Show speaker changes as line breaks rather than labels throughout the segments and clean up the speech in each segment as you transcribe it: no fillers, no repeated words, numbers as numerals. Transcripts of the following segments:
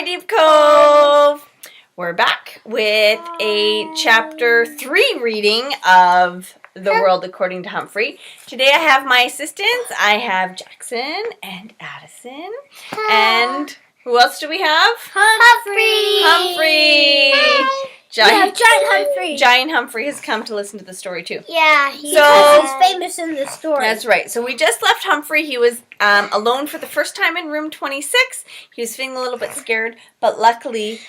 Deep Cove. We're back with a chapter 3 reading of The World According to Humphrey. Today I have my assistants. I have Jackson and Addison. And who else do we have? Humphrey.
Giant Humphrey.
Giant Humphrey has come to listen to the story too.
Yeah, he's famous in the story.
That's right. So we just left Humphrey. He was alone for the first time in room 26. He was feeling a little bit scared, but luckily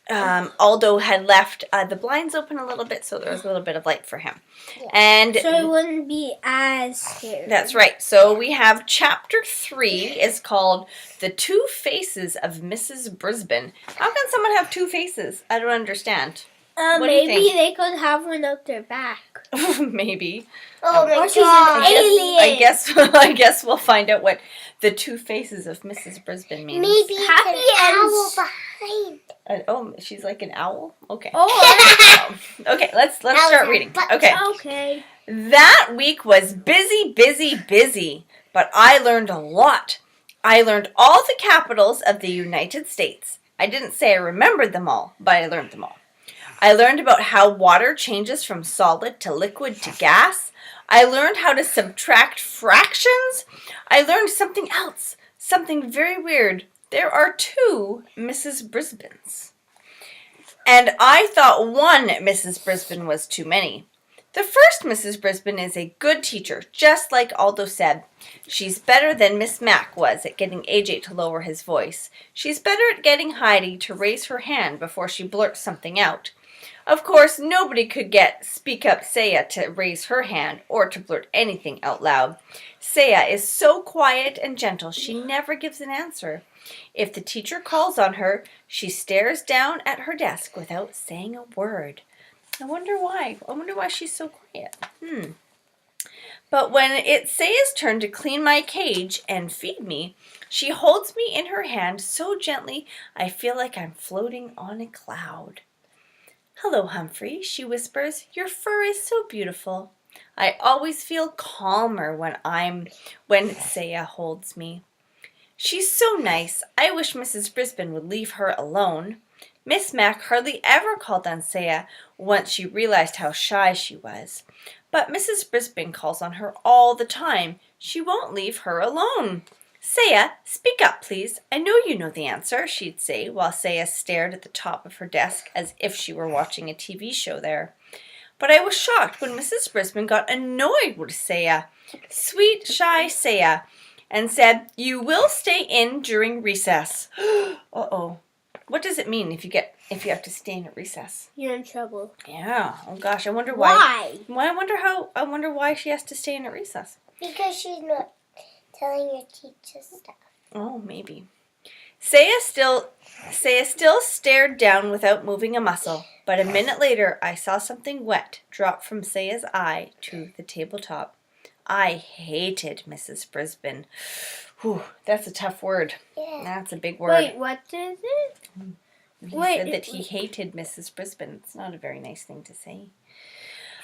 Aldo had left the blinds open a little bit, so there was a little bit of light for him.
Yeah.
And
so he wouldn't be as scared.
That's right. So we have chapter 3 is called The Two Faces of Mrs. Brisbane. How can someone have two faces? I don't understand.
Maybe they could have one up their back.
Maybe.
Oh my
God! I guess we'll find out what the two faces of Mrs. Brisbane means.
Maybe happy owl behind.
She's like an owl. Okay.
Oh.
Okay. Let's start reading.
Okay.
That week was busy, but I learned a lot. I learned all the capitals of the United States. I didn't say I remembered them all, but I learned them all. I learned about how water changes from solid to liquid to gas. I learned how to subtract fractions. I learned something else, something very weird. There are two Mrs. Brisbanes. And I thought one Mrs. Brisbane was too many. The first Mrs. Brisbane is a good teacher, just like Aldo said. She's better than Miss Mac was at getting AJ to lower his voice. She's better at getting Heidi to raise her hand before she blurts something out. Of course, nobody could get Speak Up Saya to raise her hand or to blurt anything out loud. Saya is so quiet and gentle, she never gives an answer. If the teacher calls on her, she stares down at her desk without saying a word. I wonder why. I wonder why she's so quiet. But when it's Saya's turn to clean my cage and feed me, she holds me in her hand so gently I feel like I'm floating on a cloud. Hello, Humphrey, she whispers. Your fur is so beautiful. I always feel calmer when Saya holds me. She's so nice. I wish Mrs. Brisbane would leave her alone. Miss Mac hardly ever called on Saya once she realized how shy she was. But Mrs. Brisbane calls on her all the time. She won't leave her alone. Saya, speak up, please. I know you know the answer, she'd say, while Saya stared at the top of her desk as if she were watching a TV show there. But I was shocked when Mrs. Brisbane got annoyed with Saya, sweet, shy Saya, and said, You will stay in during recess. Uh-oh. What does it mean if you have to stay in at recess?
You're in trouble.
Yeah. Oh gosh, I wonder why.
Why?
I wonder why she has to stay in at recess.
Because she's not telling your teacher stuff.
Oh, maybe. Saya still stared down without moving a muscle, but a minute later I saw something wet drop from Saya's eye to the tabletop. I hated Mrs. Brisbane. Whew, that's a tough word.
Yeah.
That's a big word.
Wait, what is it?
He said that he hated Mrs. Brisbane. It's not a very nice thing to say.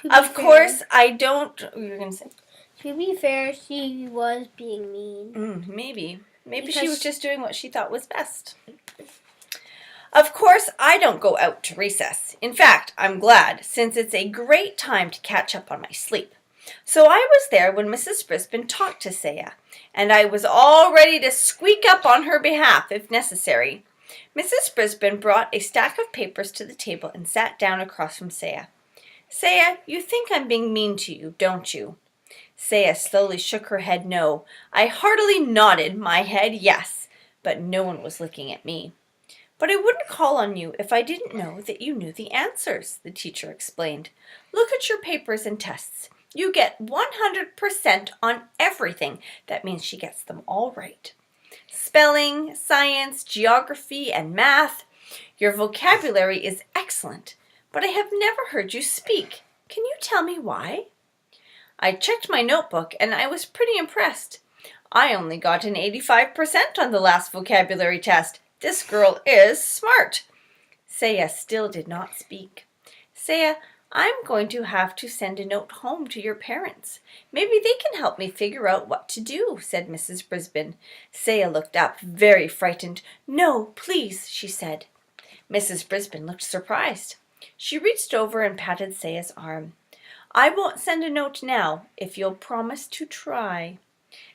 Of course, I don't... You were going to say?
To be fair, she was being mean.
Maybe. Maybe she was just doing what she thought was best. Of course, I don't go out to recess. In fact, I'm glad, since it's a great time to catch up on my sleep. So I was there when Mrs. Brisbane talked to Saya, and I was all ready to squeak up on her behalf if necessary. Mrs. Brisbane brought a stack of papers to the table and sat down across from Saya. Saya, you think I'm being mean to you, don't you? Saya slowly shook her head no. I heartily nodded my head yes, but no one was looking at me. But I wouldn't call on you if I didn't know that you knew the answers, the teacher explained. Look at your papers and tests. You get 100% on everything. That means she gets them all right. Spelling, science, geography, and math. Your vocabulary is excellent, but I have never heard you speak. Can you tell me why? I checked my notebook, and I was pretty impressed. I only got an 85% on the last vocabulary test. This girl is smart. Saya still did not speak. Saya, I'm going to have to send a note home to your parents. Maybe they can help me figure out what to do, said Mrs. Brisbane. Saya looked up, very frightened. No, please, she said. Mrs. Brisbane looked surprised. She reached over and patted Saya's arm. I won't send a note now, if you'll promise to try.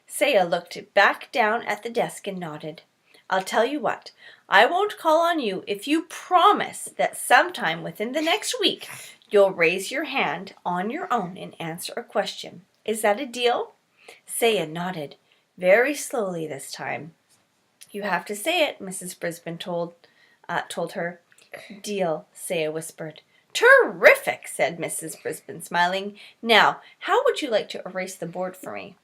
Saya looked back down at the desk and nodded. I'll tell you what, I won't call on you if you promise that sometime within the next week you'll raise your hand on your own and answer a question. Is that a deal? Saya nodded, very slowly this time. You have to say it, Mrs. Brisbane told her. Deal, Saya whispered. Terrific, said Mrs. Brisbane, smiling. Now, how would you like to erase the board for me?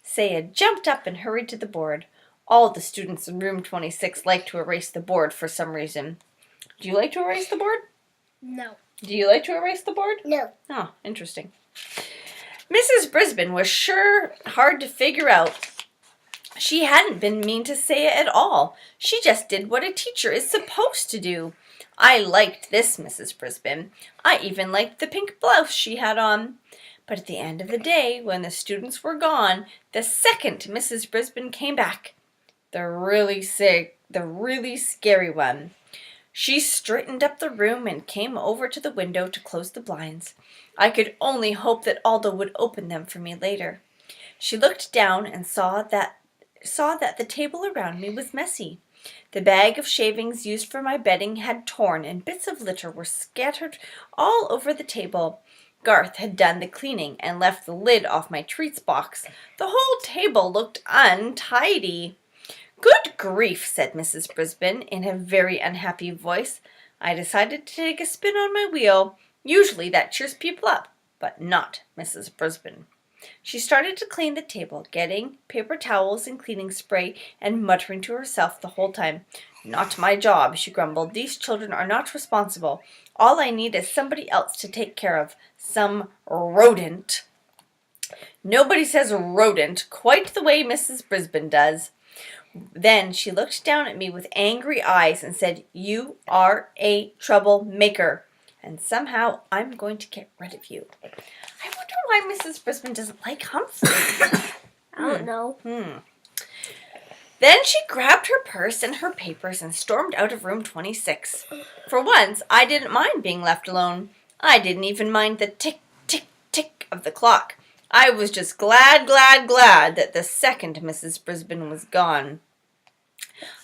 Saya jumped up and hurried to the board. All the students in room 26 like to erase the board for some reason. Do you like to erase the board?
No.
Do you like to erase the board?
No.
Oh, interesting. Mrs. Brisbane was sure hard to figure out. She hadn't been mean to Saya at all. She just did what a teacher is supposed to do. I liked this Mrs. Brisbane. I even liked the pink blouse she had on. But at the end of the day, when the students were gone, the second Mrs. Brisbane came back. The really sick, the really scary one. She straightened up the room and came over to the window to close the blinds. I could only hope that Aldo would open them for me later. She looked down and saw that the table around me was messy. The bag of shavings used for my bedding had torn, and bits of litter were scattered all over the table. Garth had done the cleaning and left the lid off my treats box. The whole table looked untidy. Good grief, said Mrs. Brisbane in a very unhappy voice. I decided to take a spin on my wheel. Usually that cheers people up, but not Mrs. Brisbane. She started to clean the table, getting paper towels and cleaning spray and muttering to herself the whole time. Not my job, she grumbled. These children are not responsible. All I need is somebody else to take care of. Some rodent. Nobody says rodent quite the way Mrs. Brisbane does. Then she looked down at me with angry eyes and said, You are a troublemaker, and somehow I'm going to get rid of you. I wonder why Mrs. Brisbane doesn't like Humphrey.
I don't know.
Then she grabbed her purse and her papers and stormed out of room 26. For once, I didn't mind being left alone. I didn't even mind the tick, tick, tick of the clock. I was just glad that the second Mrs. Brisbane was gone.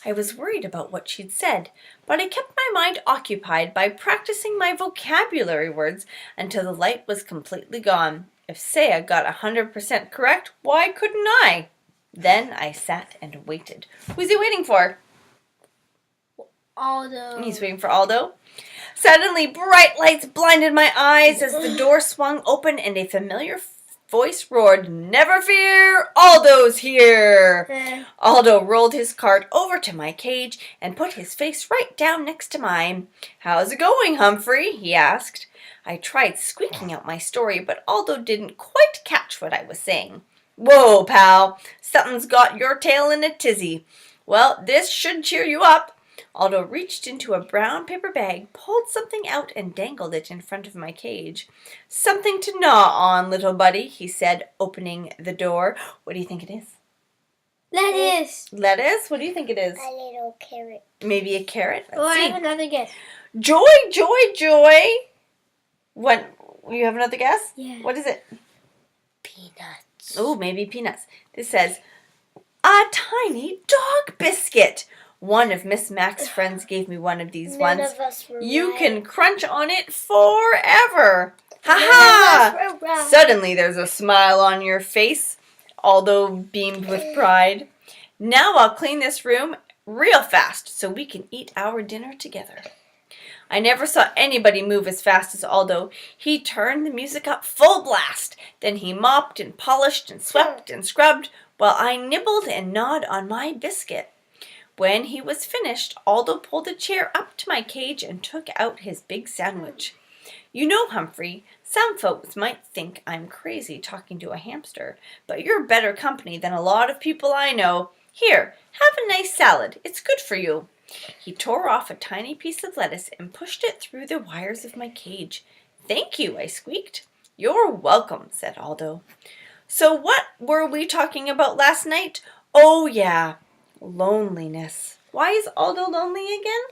I was worried about what she'd said, but I kept my mind occupied by practicing my vocabulary words until the light was completely gone. If Saya got 100% correct, why couldn't I? Then I sat and waited. Who's he waiting for?
Aldo.
He's waiting for Aldo. Suddenly, bright lights blinded my eyes as the door swung open and a familiar voice roared, Never fear, Aldo's here! Aldo rolled his cart over to my cage and put his face right down next to mine. How's it going, Humphrey? He asked. I tried squeaking out my story, but Aldo didn't quite catch what I was saying. Whoa, pal, something's got your tail in a tizzy. Well, this should cheer you up. Aldo reached into a brown paper bag, pulled something out, and dangled it in front of my cage. Something to gnaw on, little buddy, he said, opening the door. What do you think it is?
Lettuce.
Lettuce? What do you think it is?
A little carrot.
Maybe a carrot?
I have another guess.
Joy, joy, joy. What? You have another guess?
Yeah.
What is it?
Peanuts.
Oh, maybe peanuts. This says, a tiny dog biscuit. One of Miss Mac's friends gave me one of these ones.
None of us were
You
right.
can crunch on it forever. Ha-ha! Suddenly there's a smile on your face, Aldo beamed with pride. Now I'll clean this room real fast so we can eat our dinner together. I never saw anybody move as fast as Aldo. He turned the music up full blast. Then he mopped and polished and swept and scrubbed while I nibbled and gnawed on my biscuit. When he was finished, Aldo pulled a chair up to my cage and took out his big sandwich. You know, Humphrey, some folks might think I'm crazy talking to a hamster, but you're better company than a lot of people I know. Here, have a nice salad. It's good for you. He tore off a tiny piece of lettuce and pushed it through the wires of my cage. "Thank you," I squeaked. "You're welcome," said Aldo. So what were we talking about last night? Oh, yeah, loneliness. Why is Aldo lonely again?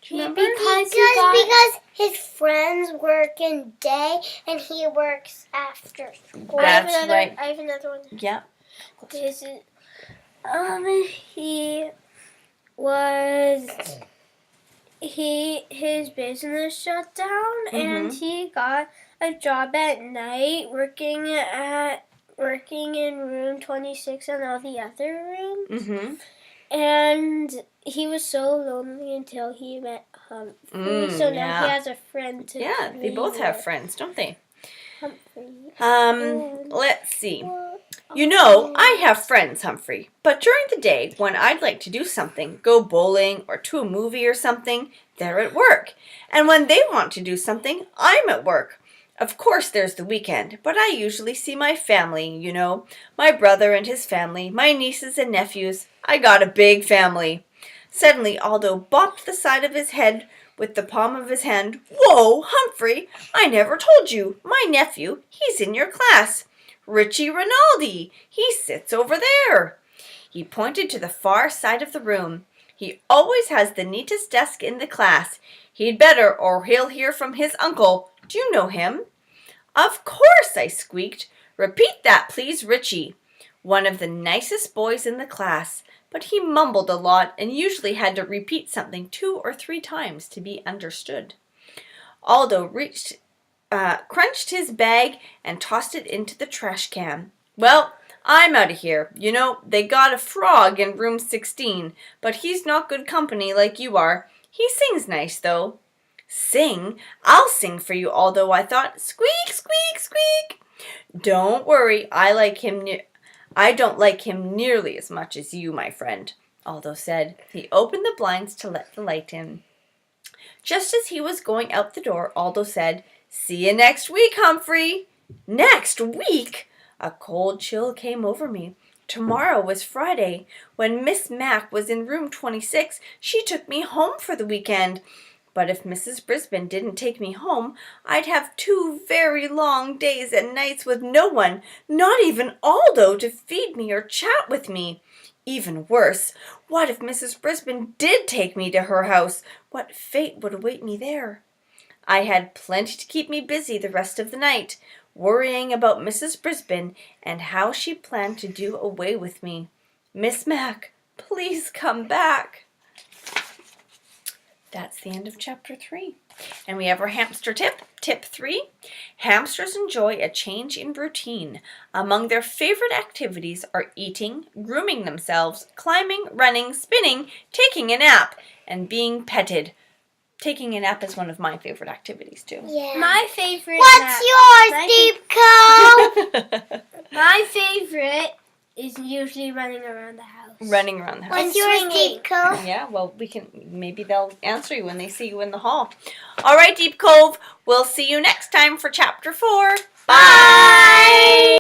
Do you remember?
Because his friends work in day and he works after school.
That's right.
I have another one.
Yeah.
This is, his business shut down and he got a job at night working in room 26 and all the other rooms. And he was so lonely until he met Humphrey. So now he has a friend to play
they both have
with.
friends, don't they?
Humphrey.
Let's see. You know, I have friends, Humphrey, but during the day, when I'd like to do something, go bowling or to a movie or something, they're at work. And when they want to do something, I'm at work. Of course, there's the weekend, but I usually see my family, you know, my brother and his family, my nieces and nephews. I got a big family. Suddenly, Aldo bopped the side of his head with the palm of his hand. Whoa, Humphrey, I never told you. My nephew, he's in your class. Richie Rinaldi, he sits over there. He pointed to the far side of the room. He always has the neatest desk in the class. He'd better, or he'll hear from his uncle. Do you know him? Of course, I squeaked. Repeat that, please, Richie. One of the nicest boys in the class, but he mumbled a lot and usually had to repeat something 2 or 3 times to be understood. Aldo crunched his bag and tossed it into the trash can. Well, I'm out of here. You know, they got a frog in room 16, but he's not good company like you are. He sings nice, though. Sing? I'll sing for you, Aldo, I thought. Squeak, squeak, squeak. Don't worry, I don't like him nearly as much as you, my friend, Aldo said. He opened the blinds to let the light in. Just as he was going out the door, Aldo said, "See you next week, Humphrey." Next week? A cold chill came over me. Tomorrow was Friday. When Miss Mac was in room 26, she took me home for the weekend. But if Mrs. Brisbane didn't take me home, I'd have 2 very long days and nights with no one, not even Aldo, to feed me or chat with me. Even worse, what if Mrs. Brisbane did take me to her house? What fate would await me there? I had plenty to keep me busy the rest of the night, worrying about Mrs. Brisbane and how she planned to do away with me. Miss Mac, please come back. That's the end of chapter 3. And we have our hamster tip. Tip 3. Hamsters enjoy a change in routine. Among their favorite activities are eating, grooming themselves, climbing, running, spinning, taking a nap, and being petted. Taking a nap is one of my favorite activities, too.
Yeah. My favorite.
What's yours, Deepco?
My favorite is usually running around the house.
Running around the house.
What's yours, Deepco?
Yeah, well, maybe they'll answer you when they see you in the hall. All right, Deep Cove, we'll see you next time for chapter 4. Bye!